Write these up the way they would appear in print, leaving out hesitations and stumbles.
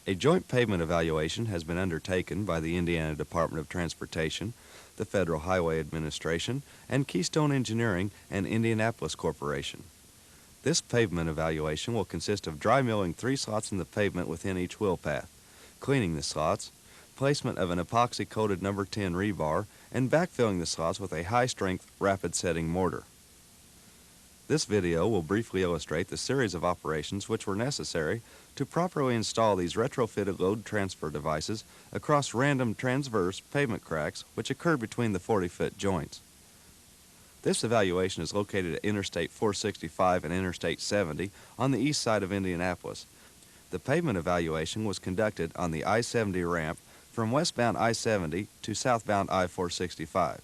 A joint pavement evaluation has been undertaken by the Indiana Department of Transportation, the Federal Highway Administration, and Keystone Engineering and Indianapolis Corporation. This pavement evaluation will consist of dry milling 3 slots in the pavement within each wheel path, cleaning the slots, placement of an epoxy-coated number 10 rebar, and backfilling the slots with a high-strength, rapid-setting mortar. This video will briefly illustrate the series of operations which were necessary to properly install these retrofitted load transfer devices across random transverse pavement cracks which occur between the 40-foot joints. This evaluation is located at Interstate 465 and Interstate 70 on the east side of Indianapolis. The pavement evaluation was conducted on the I-70 ramp from westbound I-70 to southbound I-465.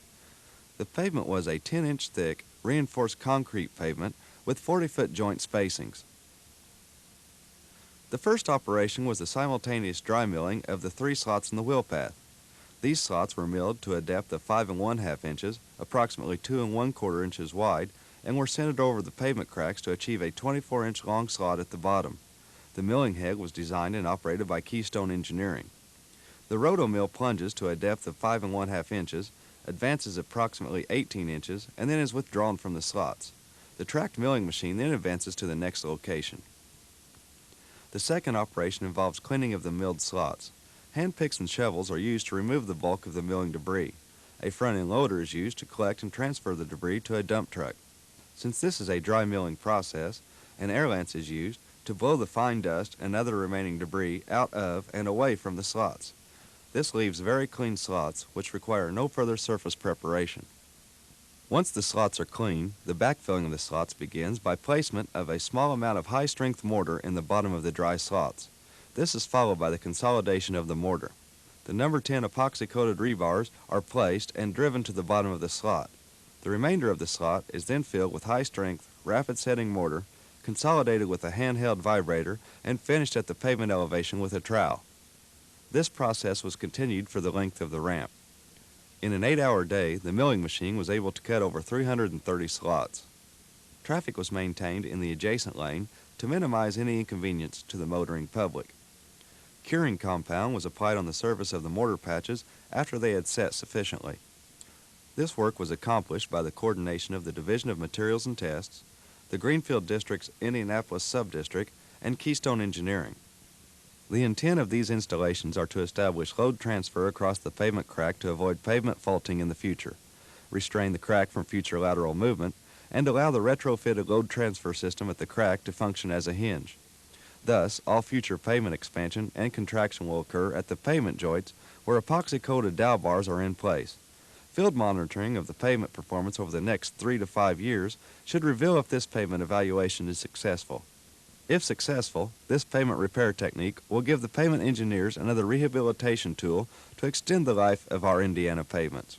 The pavement was a 10-inch thick, reinforced concrete pavement with 40-foot joint spacings. The first operation was the simultaneous dry milling of the 3 slots in the wheel path. These slots were milled to a depth of 5 1/2 inches, approximately 2 1/4 inches wide, and were centered over the pavement cracks to achieve a 24-inch long slot at the bottom. The milling head was designed and operated by Keystone Engineering. The roto-mill plunges to a depth of 5 1/2 inches, advances approximately 18 inches, and then is withdrawn from the slots. The tracked milling machine then advances to the next location. The second operation involves cleaning of the milled slots. Hand picks and shovels are used to remove the bulk of the milling debris. A front-end loader is used to collect and transfer the debris to a dump truck. Since this is a dry milling process, an air lance is used to blow the fine dust and other remaining debris out of and away from the slots. This leaves very clean slots which require no further surface preparation. Once the slots are clean, the backfilling of the slots begins by placement of a small amount of high-strength mortar in the bottom of the dry slots. This is followed by the consolidation of the mortar. The number 10 epoxy-coated rebars are placed and driven to the bottom of the slot. The remainder of the slot is then filled with high-strength, rapid-setting mortar, consolidated with a handheld vibrator, and finished at the pavement elevation with a trowel. This process was continued for the length of the ramp. In an 8-hour day, the milling machine was able to cut over 330 slots. Traffic was maintained in the adjacent lane to minimize any inconvenience to the motoring public. Curing compound was applied on the surface of the mortar patches after they had set sufficiently. This work was accomplished by the coordination of the Division of Materials and Tests, the Greenfield District's Indianapolis Subdistrict, and Keystone Engineering. The intent of these installations are to establish load transfer across the pavement crack to avoid pavement faulting in the future, restrain the crack from future lateral movement, and allow the retrofitted load transfer system at the crack to function as a hinge. Thus, all future pavement expansion and contraction will occur at the pavement joints where epoxy-coated dowel bars are in place. Field monitoring of the pavement performance over the next 3 to 5 years should reveal if this pavement evaluation is successful. If successful, this pavement repair technique will give the pavement engineers another rehabilitation tool to extend the life of our Indiana pavements.